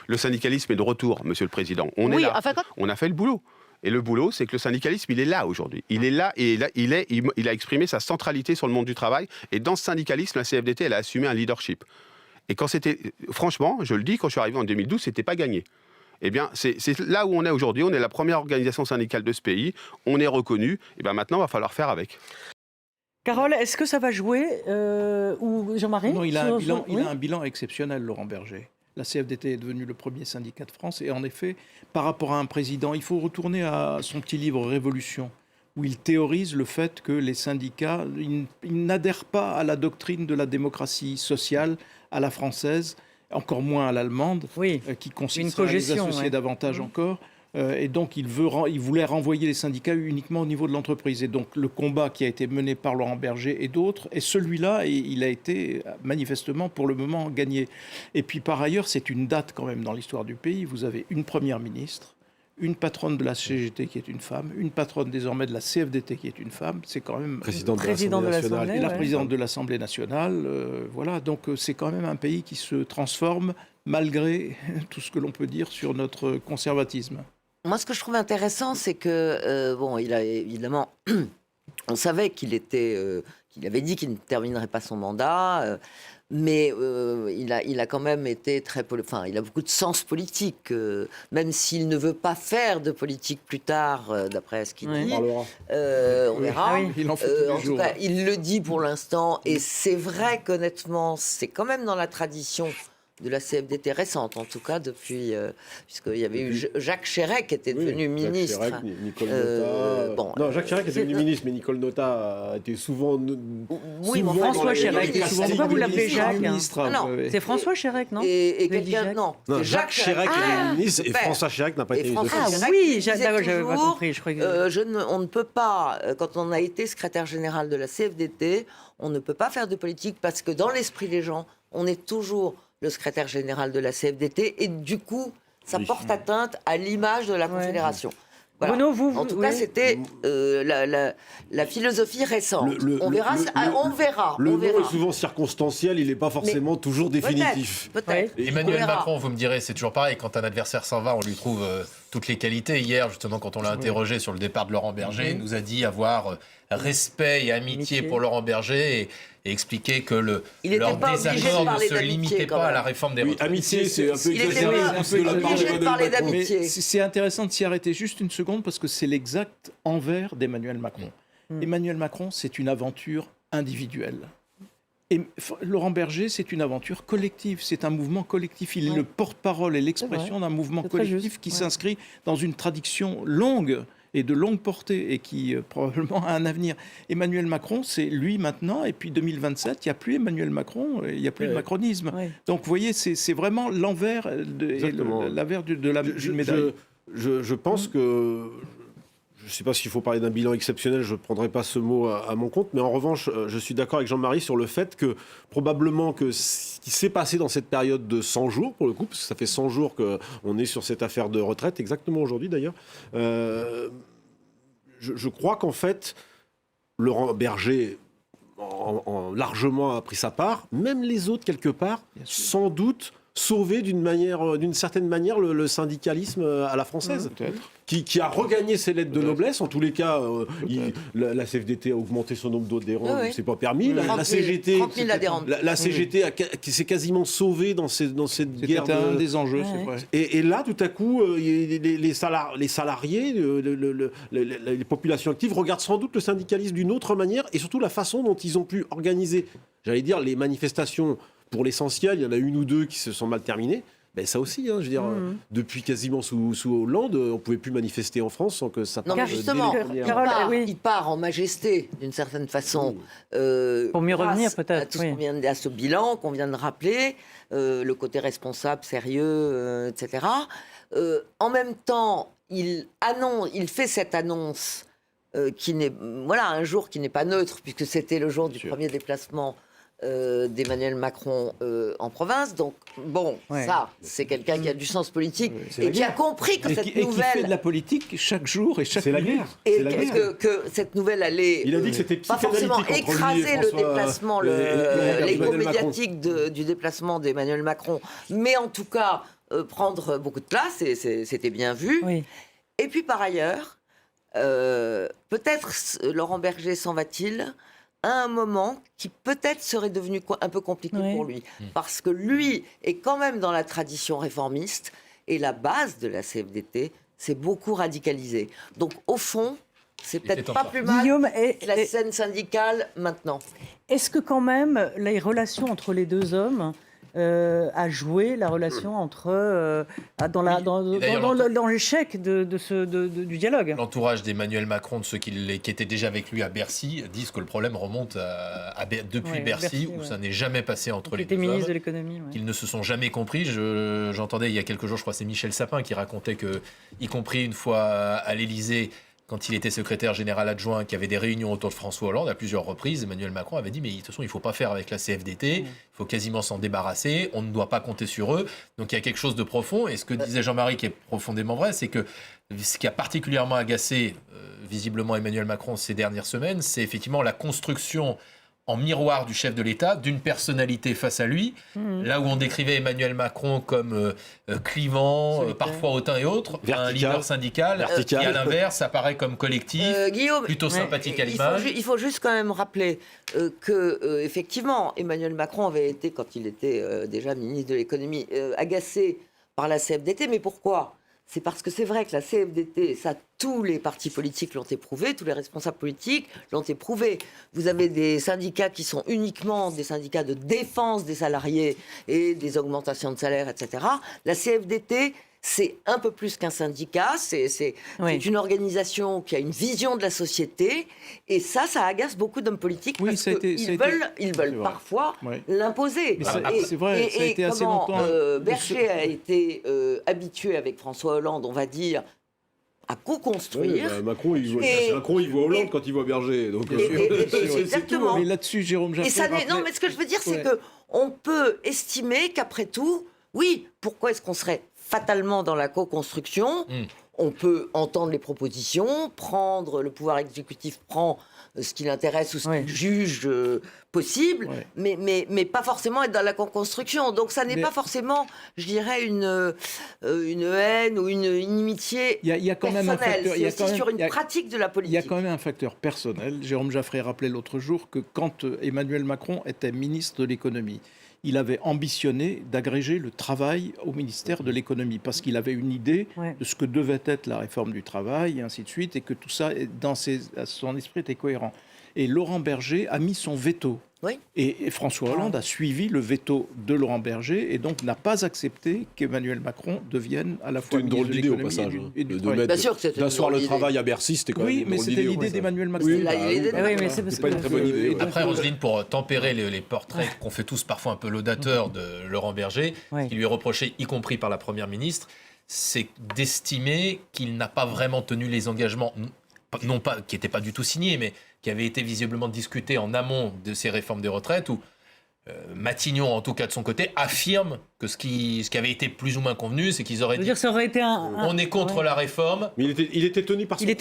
Speaker 8: Le syndicalisme est de retour, Monsieur le Président. On est là. On a fait le boulot. Et le boulot, c'est que le syndicalisme, il est là aujourd'hui. Il est là et il a exprimé sa centralité sur le monde du travail. Et dans ce syndicalisme, la CFDT, elle a assumé un leadership. Et quand franchement, je le dis, quand je suis arrivé en 2012, c'était pas gagné. Eh bien, c'est là où on est aujourd'hui. On est la première organisation syndicale de ce pays. On est reconnu. Et bien maintenant, il va falloir faire avec.
Speaker 1: Carole, est-ce que ça va jouer ou Jean-Marie?
Speaker 4: Non, il a un bilan exceptionnel, Laurent Berger. La CFDT est devenue le premier syndicat de France. Et en effet, par rapport à un président, il faut retourner à son petit livre « Révolution », où il théorise le fait que les syndicats ils n'adhèrent pas à la doctrine de la démocratie sociale à la française, encore moins à l'allemande, qui consiste à les associer davantage encore. Et donc, il voulait renvoyer les syndicats uniquement au niveau de l'entreprise. Et donc, le combat qui a été mené par Laurent Berger et d'autres, et celui-là, il a été manifestement, pour le moment, gagné. Et puis, par ailleurs, c'est une date quand même dans l'histoire du pays. Vous avez une première ministre, une patronne de la CGT qui est une femme, une patronne désormais de la CFDT qui est une femme. C'est quand même...
Speaker 3: Présidente de l'Assemblée nationale.
Speaker 4: Et la présidente de l'Assemblée nationale. Voilà, donc c'est quand même un pays qui se transforme malgré tout ce que l'on peut dire sur notre conservatisme.
Speaker 5: Moi, ce que je trouve intéressant, c'est que, il a évidemment, on savait qu'il avait dit qu'il ne terminerait pas son mandat, mais il a quand même été il a beaucoup de sens politique, même s'il ne veut pas faire de politique plus tard, d'après ce qu'il dit. On verra.
Speaker 4: Ah oui, il en fait tous les
Speaker 5: en
Speaker 4: jours.
Speaker 5: tout cas, il le dit pour l'instant, et c'est vrai qu'honnêtement, c'est quand même dans la tradition de la CFDT récente, en tout cas depuis, puisqu'il y avait eu Jacques Chirac qui était devenu ministre.
Speaker 3: Jacques Chirac, Nicole Notat. Non, Jacques Chirac était devenu ministre, mais Nicole Notat a été souvent.
Speaker 1: Oui, mais François Chirac. Pourquoi vous l'appelez Jacques?
Speaker 5: Non,
Speaker 1: c'est François Chirac, non?
Speaker 5: Et quelqu'un, non,
Speaker 3: Jacques Chirac est devenu ministre et François Chirac n'a pas été ministre.
Speaker 1: Ah oui, j'avais pas compris. Je croyais que...
Speaker 5: on ne peut pas, quand on a été secrétaire général de la CFDT, on ne peut pas faire de politique parce que dans l'esprit des gens, on est toujours le secrétaire général de la CFDT et du coup, ça porte atteinte à l'image de la Confédération. Voilà.
Speaker 1: Bruno,
Speaker 5: en tout cas, c'était la philosophie récente. On verra.
Speaker 3: Le nom est souvent circonstanciel, il n'est pas forcément toujours définitif.
Speaker 5: Peut-être.
Speaker 2: Emmanuel Macron, vous me direz, c'est toujours pareil. Quand un adversaire s'en va, on lui trouve toutes les qualités. Hier, justement, quand on l'a interrogé sur le départ de Laurent Berger, il nous a dit avoir respect et amitié pour Laurent Berger et expliquer que leur désaccord ne se limitait pas à la réforme des retraites.
Speaker 3: Amitié, c'est un peu exagéré.
Speaker 4: C'est intéressant de s'y arrêter juste une seconde parce que c'est l'exact envers d'Emmanuel Macron. Emmanuel Macron, c'est une aventure individuelle. Et Laurent Berger, c'est une aventure collective, c'est un mouvement collectif. Il est le porte-parole et l'expression d'un mouvement collectif qui s'inscrit dans une tradition longue et de longue portée et qui probablement a un avenir. Emmanuel Macron, c'est lui maintenant, et puis 2027, il n'y a plus Emmanuel Macron, il n'y a plus de macronisme. Donc vous voyez, c'est vraiment l'envers de la médaille.
Speaker 3: Je pense que... Je ne sais pas s'il faut parler d'un bilan exceptionnel, je ne prendrai pas ce mot à mon compte, mais en revanche, je suis d'accord avec Jean-Marie sur le fait que probablement que ce qui s'est passé dans cette période de 100 jours, pour le coup, parce que ça fait 100 jours qu'on est sur cette affaire de retraite, exactement aujourd'hui d'ailleurs, je crois qu'en fait, Laurent Berger largement a pris sa part, même les autres quelque part, sans doute sauver d'une certaine manière le syndicalisme à la française. Qui a regagné ses lettres de noblesse. En tous les cas, la CFDT a augmenté son nombre d'adhérents, c'est pas permis. La CGT,
Speaker 5: 30 000 adhérents.
Speaker 3: La CGT s'est quasiment sauvée dans cette guerre.
Speaker 4: C'était un des enjeux, c'est vrai.
Speaker 3: Et là, tout à coup, les salariés, les populations actives regardent sans doute le syndicalisme d'une autre manière et surtout la façon dont ils ont pu organiser, j'allais dire, les manifestations. Pour l'essentiel, il y en a une ou deux qui se sont mal terminées. Ben ça aussi, je veux dire, depuis quasiment sous Hollande, on ne pouvait plus manifester en France sans que ça parte.
Speaker 5: Non, mais justement, il part en majesté, d'une certaine façon.
Speaker 1: Pour mieux revenir, peut-être.
Speaker 5: À ce bilan qu'on vient de rappeler, le côté responsable, sérieux, etc. En même temps, il fait cette annonce qui n'est, un jour qui n'est pas neutre, puisque c'était le jour du premier déplacement d'Emmanuel Macron en province. Donc, ça, c'est quelqu'un qui a du sens politique et qui a compris que cette nouvelle...
Speaker 4: Et qui fait de la politique chaque jour et chaque minute.
Speaker 5: Et que cette nouvelle allait
Speaker 3: il a dit que c'était
Speaker 5: pas forcément écraser le déplacement, l'écho médiatique du déplacement d'Emmanuel Macron, mais en tout cas prendre beaucoup de place, et c'était bien vu. Et puis, par ailleurs, peut-être Laurent Berger s'en va-t-il à un moment qui peut-être serait devenu un peu compliqué pour lui. Parce que lui est quand même dans la tradition réformiste et la base de la CFDT s'est beaucoup radicalisée. Donc au fond, c'est peut-être pas plus mal la scène syndicale maintenant.
Speaker 1: Est-ce que quand même les relations entre les deux hommes a joué la relation entre dans l'échec du dialogue.
Speaker 2: L'entourage d'Emmanuel Macron, de ceux qui étaient déjà avec lui à Bercy, disent que le problème remonte depuis Bercy, où ça n'est jamais passé entre les deux hommes.
Speaker 1: Ministre de l'économie.
Speaker 2: Qu'ils ne se sont jamais compris. J'entendais il y a quelques jours, je crois que c'est Michel Sapin qui racontait que, y compris une fois à l'Élysée, quand il était secrétaire général adjoint, qu'il y avait des réunions autour de François Hollande, à plusieurs reprises, Emmanuel Macron avait dit mais de toute façon, il ne faut pas faire avec la CFDT, il faut quasiment s'en débarrasser, on ne doit pas compter sur eux. Donc il y a quelque chose de profond. Et ce que disait Jean-Marie, qui est profondément vrai, c'est que ce qui a particulièrement agacé visiblement Emmanuel Macron ces dernières semaines, c'est effectivement la construction en miroir du chef de l'État, d'une personnalité face à lui, là où on décrivait Emmanuel Macron comme clivant, parfois hautain et autre, un leader syndical, qui à l'inverse apparaît comme collectif,
Speaker 5: Guillaume,
Speaker 2: plutôt sympathique à l'image.
Speaker 5: Il faut juste quand même rappeler que effectivement, Emmanuel Macron avait été, quand il était déjà ministre de l'économie, agacé par la CFDT, mais pourquoi ? C'est parce que c'est vrai que la CFDT, ça, tous les partis politiques l'ont éprouvé, tous les responsables politiques l'ont éprouvé. Vous avez des syndicats qui sont uniquement des syndicats de défense des salariés et des augmentations de salaire, etc. La CFDT, c'est un peu plus qu'un syndicat, c'est une organisation qui a une vision de la société, et ça agace beaucoup d'hommes politiques parce qu'ils veulent parfois l'imposer.
Speaker 4: C'est vrai, ça a été assez longtemps.
Speaker 5: Berger a été habitué avec François Hollande, on va dire, à co-construire.
Speaker 3: Macron, il voit Hollande quand il voit Berger. Donc,
Speaker 5: exactement.
Speaker 4: Mais là-dessus, Jérôme Jaffray...
Speaker 5: Non, mais ce que je veux dire, c'est qu'on peut estimer qu'après tout, oui, pourquoi est-ce qu'on serait fatalement dans la co-construction? On peut entendre les propositions, le pouvoir exécutif prend ce qui l'intéresse ou ce qu'il juge possible, mais pas forcément être dans la co-construction. Donc ça n'est pas forcément, je dirais, une haine ou une inimitié personnelle. C'est aussi sur une pratique de la politique.
Speaker 4: Il y a quand même un facteur personnel. Jérôme Jaffray rappelait l'autre jour que quand Emmanuel Macron était ministre de l'économie, il avait ambitionné d'agréger le travail au ministère de l'économie parce qu'il avait une idée de ce que devait être la réforme du travail et ainsi de suite, et que tout ça, son esprit était cohérent. Et Laurent Berger a mis son veto. Et François Hollande a suivi le veto de Laurent Berger et donc n'a pas accepté qu'Emmanuel Macron devienne à la fois
Speaker 3: une drôle d'idée au passage. D'asseoir le travail à Bercy, c'était quand même une drôle d'idée.
Speaker 4: Oui, mais c'était l'idée d'Emmanuel Macron.
Speaker 3: C'est pas une très bonne idée.
Speaker 2: Après, Roselyne, pour tempérer les portraits qu'on fait tous parfois un peu laudateurs de Laurent Berger, ce qui lui est reproché, y compris par la Première ministre, c'est d'estimer qu'il n'a pas vraiment tenu les engagements, non pas qui n'étaient pas du tout signés, mais qui avaient été visiblement discutés en amont de ces réformes des retraites, où Matignon, en tout cas de son côté, affirme que ce qui avait été plus ou moins convenu, c'est qu'ils auraient dit
Speaker 1: ça aurait été
Speaker 2: on est contre la réforme.
Speaker 3: Mais il était tenu par son
Speaker 1: base.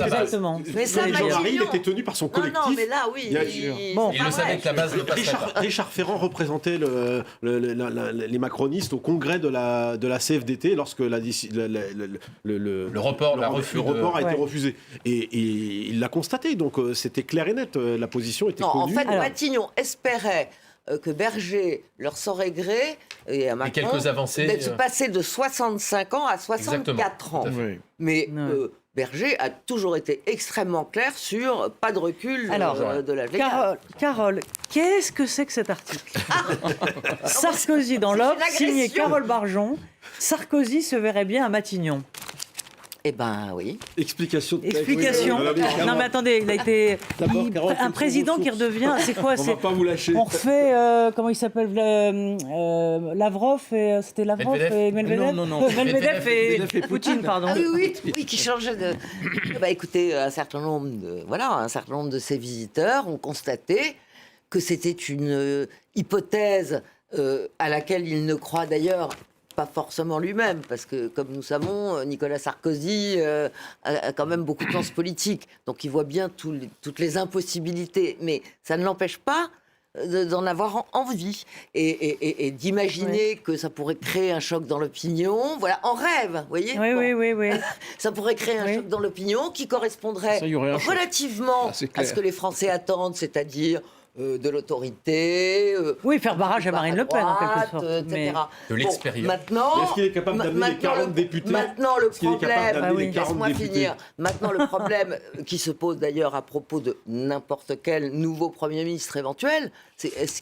Speaker 1: Exactement.
Speaker 5: Mais ça,
Speaker 3: Jean-Marie, il était tenu par son collectif.
Speaker 5: Non, mais là, oui.
Speaker 2: Il le savait que la base ne passerait pas.
Speaker 3: Richard Ferrand représentait les macronistes au congrès de la CFDT lorsque le
Speaker 2: report
Speaker 3: a été refusé. Et il l'a constaté, donc c'était clair et net, la position était connue.
Speaker 5: En fait, Matignon espérait que Berger leur saurait gré, et à Macron,
Speaker 2: quelques avancées,
Speaker 5: d'être passé de 65 ans à 64 ans. Mais Berger a toujours été extrêmement clair sur pas de recul de l'âge légal.
Speaker 1: Carole, qu'est-ce que c'est que cet article Sarkozy dans l'Obs, signé Carole Barjon. Sarkozy se verrait bien à Matignon.
Speaker 5: Eh ben oui.
Speaker 3: Explication.
Speaker 1: Non mais attendez, il a été un président qui redevient. C'est quoi?
Speaker 3: On va pas vous lâcher.
Speaker 1: On refait comment il s'appelle Lavrov et c'était Lavrov et Medvedev.
Speaker 4: Non.
Speaker 1: Medvedev et Poutine, pardon.
Speaker 5: Ah oui, qui changeait de. Écoutez, un certain nombre de ces visiteurs ont constaté que c'était une hypothèse à laquelle il ne croit d'ailleurs pas forcément lui-même, parce que, comme nous savons, Nicolas Sarkozy a quand même beaucoup de sens politique, donc il voit bien toutes les impossibilités, mais ça ne l'empêche pas d'en avoir envie, et d'imaginer que ça pourrait créer un choc dans l'opinion, voilà, en rêve, vous voyez.
Speaker 1: Oui.
Speaker 5: Ça pourrait créer un choc dans l'opinion qui correspondrait relativement à ce que les Français attendent, c'est-à-dire de l'autorité.
Speaker 1: Oui, faire barrage à Marine Le Pen, en quelque sorte.
Speaker 5: Etc.
Speaker 2: De l'expérience.
Speaker 5: Maintenant,
Speaker 3: est-ce qu'il est capable d'amener les 40 députés?
Speaker 5: Maintenant, le problème,
Speaker 3: laisse-moi
Speaker 5: finir. Maintenant, le problème qui se pose d'ailleurs à propos de n'importe quel nouveau Premier ministre éventuel, c'est est-ce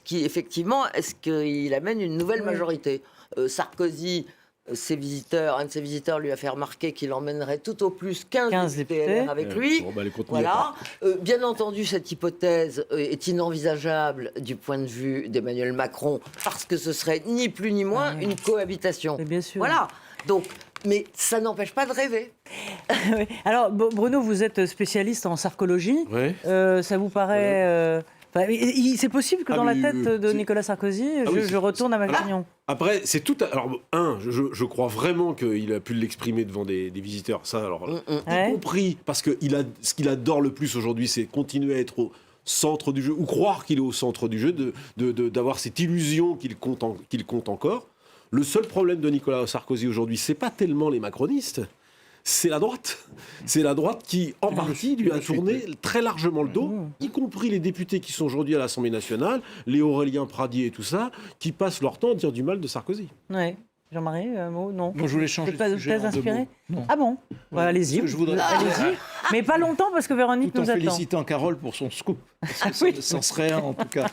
Speaker 5: qu'il amène une nouvelle majorité? Sarkozy, un de ses visiteurs lui a fait remarquer qu'il emmènerait tout au plus 15 députés avec lui. Voilà. Bien entendu, cette hypothèse est inenvisageable du point de vue d'Emmanuel Macron, parce que ce serait ni plus ni moins une cohabitation.
Speaker 1: Bien sûr.
Speaker 5: Voilà. Donc, mais ça n'empêche pas de rêver.
Speaker 1: Alors, Bruno, vous êtes spécialiste en sarcologie.
Speaker 3: Oui.
Speaker 1: Ça vous paraît... c'est possible que dans la tête de Nicolas Sarkozy, je retourne à Matignon.
Speaker 3: Après, c'est tout. Alors, je crois vraiment qu'il a pu l'exprimer devant des visiteurs. Ça, alors, y compris parce que ce qu'il adore le plus aujourd'hui, c'est continuer à être au centre du jeu, ou croire qu'il est au centre du jeu, d'avoir cette illusion qu'il compte encore. Le seul problème de Nicolas Sarkozy aujourd'hui, c'est pas tellement les macronistes. C'est la droite. C'est la droite qui, en partie, lui a tourné très largement le dos, y compris les députés qui sont aujourd'hui à l'Assemblée nationale, les Aurélien Pradier et tout ça, qui passent leur temps à dire du mal de Sarkozy.
Speaker 1: Oui. Jean-Marie, un mot? Non.
Speaker 4: Bon, je voulais changer de sujet.
Speaker 1: Pas inspiré? Ah bon? Allez-y. Allez-y. Mais pas longtemps, parce que Véronique nous attend.
Speaker 4: Tout en félicitant Carole pour son scoop. Parce que ça serait un, en tout cas.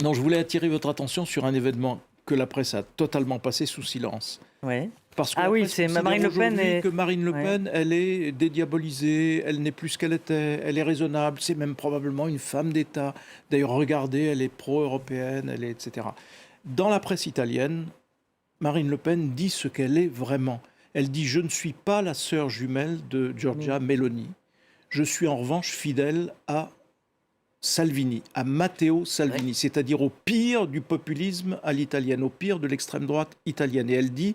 Speaker 4: Non, je voulais attirer votre attention sur un événement que la presse a totalement passé sous silence.
Speaker 1: Oui.
Speaker 4: Parce que
Speaker 1: c'est Marine Le Pen.
Speaker 4: Que Marine Le Pen, elle est dédiabolisée, elle n'est plus ce qu'elle était, elle est raisonnable, c'est même probablement une femme d'État. D'ailleurs, regardez, elle est pro-européenne, elle est etc. Dans la presse italienne, Marine Le Pen dit ce qu'elle est vraiment. Elle dit « Je ne suis pas la sœur jumelle de Giorgia Meloni. Je suis en revanche fidèle à Salvini, à Matteo Salvini, c'est-à-dire au pire du populisme à l'italienne, au pire de l'extrême droite italienne. » Et elle dit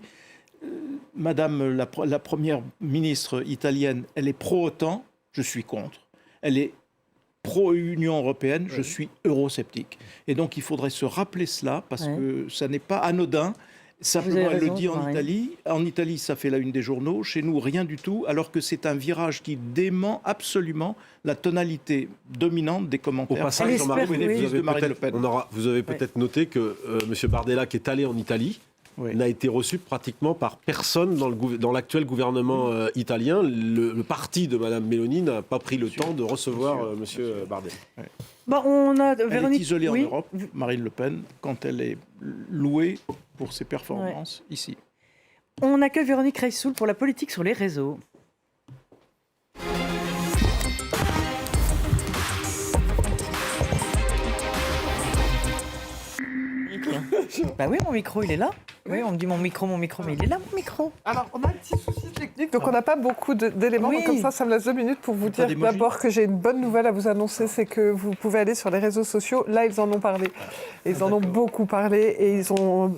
Speaker 4: Madame la première ministre italienne, elle est pro-OTAN, je suis contre. Elle est pro-Union européenne, je suis eurosceptique. Et donc il faudrait se rappeler cela, parce que ça n'est pas anodin. Simplement, elle le dit en Italie. En Italie, ça fait la une des journaux. Chez nous, rien du tout, alors que c'est un virage qui dément absolument la tonalité dominante des commentaires.
Speaker 3: Au passage, Jean-Marie, vous avez peut-être noté que M. Bardella, qui est allé en Italie, n'a été reçu pratiquement par personne dans l'actuel gouvernement italien. Le parti de Mme Meloni n'a pas pris le temps de recevoir M. Bardella.
Speaker 4: Elle est isolée en Europe, Marine Le Pen, quand elle est louée pour ses performances ici.
Speaker 1: On accueille Véronique Reissoul pour la politique sur les réseaux. Bah oui, mon micro, il est là. Oui, on me dit mon micro, mais il est là, mon micro.
Speaker 9: Alors, on a un petit souci technique, donc on n'a pas beaucoup d'éléments. Oui. Comme ça me laisse 2 minutes pour vous dire d'abord que j'ai une bonne nouvelle à vous annoncer, c'est que vous pouvez aller sur les réseaux sociaux. Là, ils en ont parlé. Ils en ont beaucoup parlé et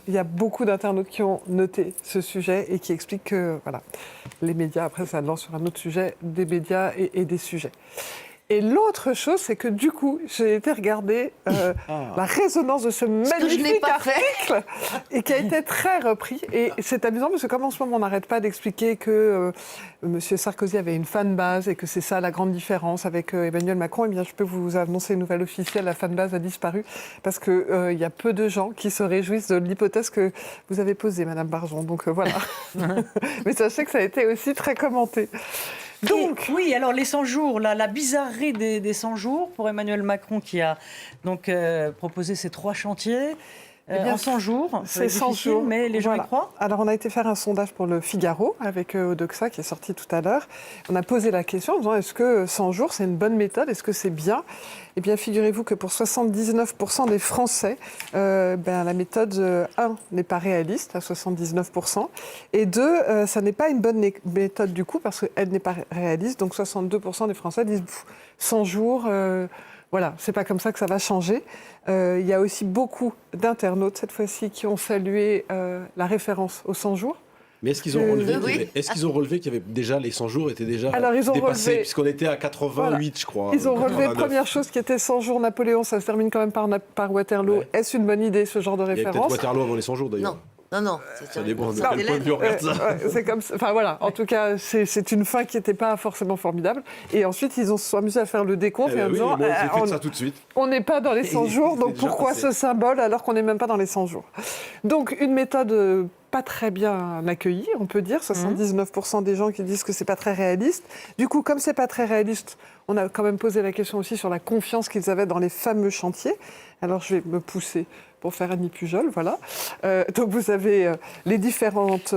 Speaker 9: il y a beaucoup d'internautes qui ont noté ce sujet et qui expliquent que, voilà, les médias, après, ça lance sur un autre sujet, des médias et des sujets. Et l'autre chose, c'est que du coup, j'ai été regarder la résonance de ce magnifique article et qui a été très repris. Et c'est amusant parce que comme en ce moment, on n'arrête pas d'expliquer que M. Sarkozy avait une fanbase et que c'est ça la grande différence avec Emmanuel Macron, eh bien, je peux vous annoncer une nouvelle officielle, la fanbase a disparu parce qu'il y a peu de gens qui se réjouissent de l'hypothèse que vous avez posée, Madame Barjon. Donc voilà. Mais sachez que ça a été aussi très commenté. Donc,
Speaker 1: oui, alors les 100 jours, la bizarrerie des 100 jours pour Emmanuel Macron qui a donc proposé ces 3 chantiers. En 100 jours,
Speaker 9: c'est 100 jours,
Speaker 1: mais les gens y croient.
Speaker 9: Alors on a été faire un sondage pour le Figaro avec Odoxa qui est sorti tout à l'heure. On a posé la question en disant est-ce que 100 jours c'est une bonne méthode, est-ce que c'est bien ? Eh bien figurez-vous que pour 79% des Français, la méthode 1 n'est pas réaliste à 79% et 2, ça n'est pas une bonne méthode du coup parce qu'elle n'est pas réaliste. Donc 62% des Français disent 100 jours. Voilà, c'est pas comme ça que ça va changer. Il y a aussi beaucoup d'internautes, cette fois-ci, qui ont salué la référence aux 100 jours.
Speaker 3: Mais est-ce qu'ils ont relevé qu'il y avait déjà, les 100 jours étaient déjà dépassés, puisqu'on était à 88, je crois.
Speaker 9: Ils ont relevé, première chose qui était 100 jours Napoléon, ça se termine quand même par Waterloo. Ouais. Est-ce une bonne idée, ce genre de référence ?
Speaker 3: Il y avait peut-être Waterloo avant les 100 jours, d'ailleurs.
Speaker 5: Non,
Speaker 3: ça dépend de quel point de vue on regarde ça.
Speaker 9: C'est comme ça. Enfin voilà, en tout cas, c'est une fin qui n'était pas forcément formidable. Et ensuite, ils se sont amusés à faire le décompte et en disant
Speaker 3: ça tout de suite.
Speaker 9: On n'est pas dans les 100 jours, donc pourquoi ce symbole alors qu'on n'est même pas dans les 100 jours? Donc une méthode pas très bien accueillie, on peut dire. 79% des gens qui disent que c'est pas très réaliste. Du coup, comme c'est pas très réaliste, on a quand même posé la question aussi sur la confiance qu'ils avaient dans les fameux chantiers. Alors je vais me pousser pour faire Annie Pujol, voilà. Donc vous avez les différentes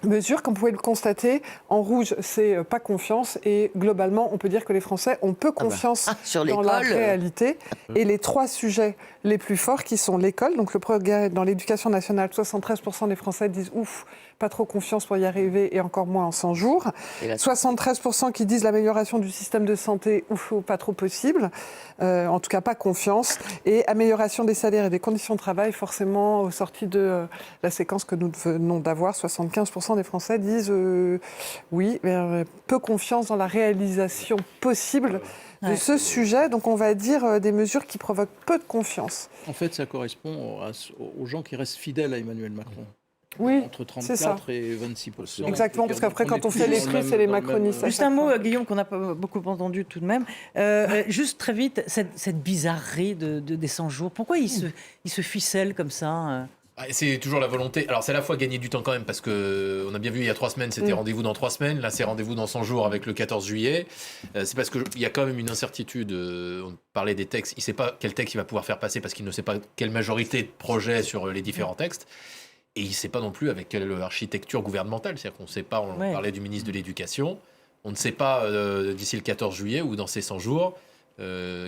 Speaker 9: mesures, comme vous pouvez le constater. En rouge, c'est pas confiance. Et globalement, on peut dire que les Français ont peu confiance dans la réalité. Et les 3 sujets les plus forts qui sont l'école. Donc le progrès dans l'éducation nationale, 73% des Français disent ouf, pas trop confiance pour y arriver et encore moins en 100 jours. 73% qui disent l'amélioration du système de santé, ouf, pas trop possible. En tout cas, pas confiance. Et amélioration des salaires et des conditions de travail, forcément, au sorti de la séquence que nous venons d'avoir, 75% des Français disent oui, mais peu confiance dans la réalisation possible de ce sujet. Donc on va dire des mesures qui provoquent peu de confiance.
Speaker 4: En fait, ça correspond aux gens qui restent fidèles à Emmanuel Macron.
Speaker 9: Oui,
Speaker 4: entre 34 et 26%.
Speaker 9: Exactement, parce qu'après, quand on fait les prix, c'est les macronistes.
Speaker 1: Juste un mot, Guillaume, qu'on n'a pas beaucoup entendu tout de même. Juste très vite, cette bizarrerie des 100 jours, pourquoi il se ficelle comme ça
Speaker 2: C'est toujours la volonté. Alors, c'est à la fois gagner du temps quand même, parce qu'on a bien vu il y a 3 semaines, c'était rendez-vous dans 3 semaines. Là, c'est rendez-vous dans 100 jours avec le 14 juillet. C'est parce qu'il y a quand même une incertitude. On parlait des textes. Il ne sait pas quel texte il va pouvoir faire passer parce qu'il ne sait pas quelle majorité de projets sur les différents textes. Et il ne sait pas non plus avec quelle architecture gouvernementale. C'est-à-dire qu'on ne sait pas, on parlait du ministre de l'Éducation, on ne sait pas d'ici le 14 juillet ou dans ces 100 jours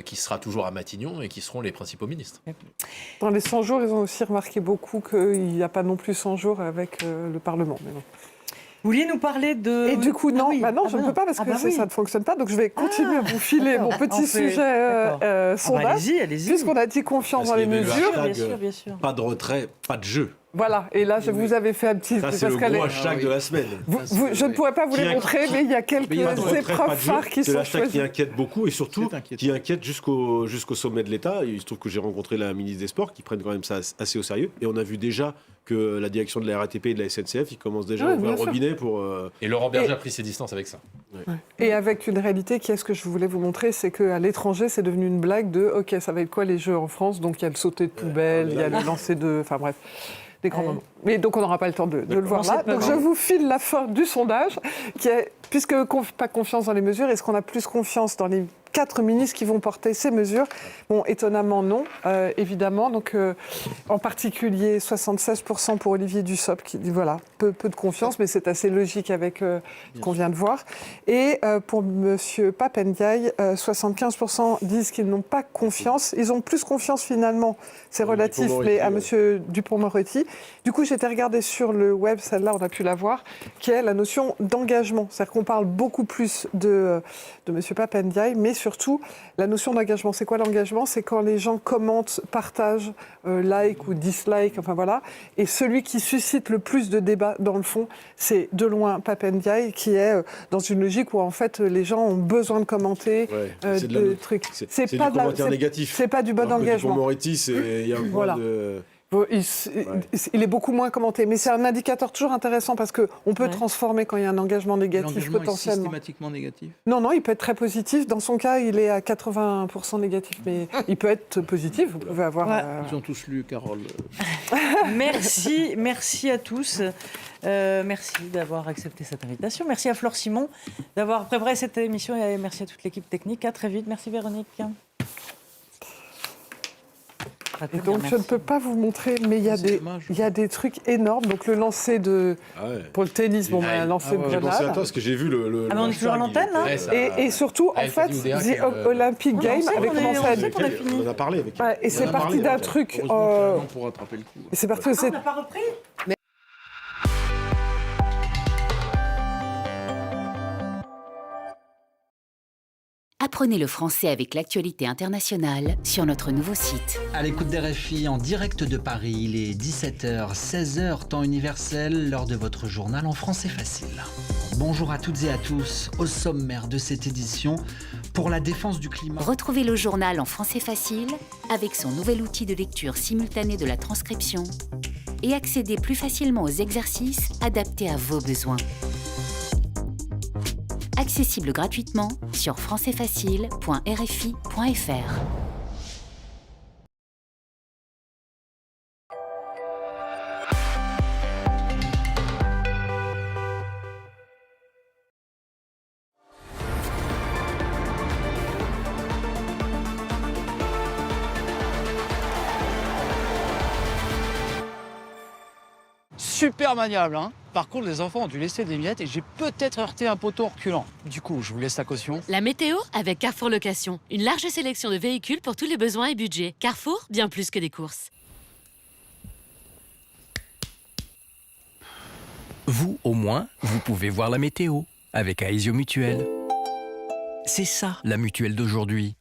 Speaker 2: qui sera toujours à Matignon et qui seront les principaux ministres.
Speaker 9: Dans les 100 jours, ils ont aussi remarqué beaucoup qu'il n'y a pas non plus 100 jours avec le Parlement. Mais non.
Speaker 1: Vous vouliez nous parler de...
Speaker 9: Et du coup, non, je ne peux pas parce que ça ne fonctionne pas. Donc, je vais continuer à vous filer mon petit sujet sondage.
Speaker 1: Allez-y.
Speaker 9: Puisqu'on a dit confiance dans les mesures.
Speaker 1: Bien sûr.
Speaker 3: Pas de retrait, pas de jeu.
Speaker 9: Voilà, et là, vous avez fait un petit...
Speaker 3: Ça, c'est le gros hashtag de la semaine.
Speaker 9: Je ne pourrais pas vous les montrer, mais il y a quelques épreuves phares qui sont choisies.
Speaker 3: C'est l'hashtag qui inquiète beaucoup et surtout qui inquiète jusqu'au sommet de l'État. Il se trouve que j'ai rencontré la ministre des Sports qui prennent quand même ça assez au sérieux. Et on a vu déjà que la direction de la RATP et de la SNCF, ils commencent déjà à ouvrir le robinet pour...
Speaker 2: Et Laurent Berger a pris ses distances avec ça.
Speaker 9: Ouais. Et avec une réalité qui est ce que je voulais vous montrer, c'est qu'à l'étranger, c'est devenu une blague de « Ok, ça va être quoi les jeux en France ?» Donc il y a le sauter de poubelle, il y a le lancer de... Enfin bref... Des grands moments. Mais donc on n'aura pas le temps de le voir là. Donc je vous file la fin du sondage, qui est, puisque pas confiance dans les mesures, est-ce qu'on a plus confiance dans les 4 ministres qui vont porter ces mesures? Bon, étonnamment non, évidemment. Donc en particulier 76% pour Olivier Dussopt, qui dit voilà, peu de confiance, mais c'est assez logique avec ce qu'on vient de voir. Et pour M. Pap Ndiaye, 75% disent qu'ils n'ont pas confiance. Ils ont plus confiance finalement, c'est relatif, mais à M. Dupond-Moretti. Du coup, j'étais regardée sur le web, celle-là, on a pu la voir, qui est la notion d'engagement. C'est-à-dire qu'on parle beaucoup plus de M. Pap Ndiaye, mais surtout la notion d'engagement. C'est quoi l'engagement? C'est quand les gens commentent, partagent, like ou dislike, enfin voilà. Et celui qui suscite le plus de débats dans le fond, c'est de loin Pap Ndiaye, qui est dans une logique où en fait les gens ont besoin de commenter de trucs.
Speaker 3: C'est pas du commentaire négatif.
Speaker 9: C'est pas du bon engagement.
Speaker 3: Pour Moretti, il y a un point de...
Speaker 9: Il est beaucoup moins commenté, mais c'est un indicateur toujours intéressant parce qu'on peut transformer quand il y a un engagement négatif potentiellement.
Speaker 4: Est systématiquement négatif?
Speaker 9: Non, il peut être très positif. Dans son cas, il est à 80% négatif, mais il peut être positif. Vous pouvez avoir.
Speaker 4: Ils ont tous lu, Carole.
Speaker 1: Merci à tous. Merci d'avoir accepté cette invitation. Merci à Flore Simon d'avoir préparé cette émission et merci à toute l'équipe technique. À très vite. Merci Véronique.
Speaker 9: Et donc, je ne peux pas vous montrer, mais il y a des trucs énormes. Donc, le lancer pour le tennis, un lancer de grenade.
Speaker 3: Parce que j'ai vu le
Speaker 1: on est toujours à l'antenne, là.
Speaker 9: Et surtout, en fait, les Olympic Games avait commencé à...
Speaker 3: On en a parlé avec...
Speaker 9: Et c'est parti d'un truc...
Speaker 4: Pour rattraper le coup.
Speaker 9: Et c'est parti...
Speaker 1: On n'a pas repris ?
Speaker 10: Apprenez le français avec l'actualité internationale sur notre nouveau site.
Speaker 11: À l'écoute d'RFI en direct de Paris, il est 17h, 16h, temps universel, lors de votre journal en français facile. Bonjour à toutes et à tous, au sommaire de cette édition, pour la défense du climat.
Speaker 10: Retrouvez le journal en français facile avec son nouvel outil de lecture simultanée de la transcription, et accéder plus facilement aux exercices adaptés à vos besoins. Accessible gratuitement sur françaisfacile.rfi.fr.
Speaker 12: Super maniable, hein. Par contre, les enfants ont dû laisser des miettes et j'ai peut-être heurté un poteau en reculant. Du coup, je vous laisse la caution.
Speaker 13: La météo avec Carrefour Location. Une large sélection de véhicules pour tous les besoins et budgets. Carrefour, bien plus que des courses.
Speaker 14: Vous, au moins, vous pouvez voir la météo avec Aesio Mutuelle. C'est ça, la mutuelle d'aujourd'hui.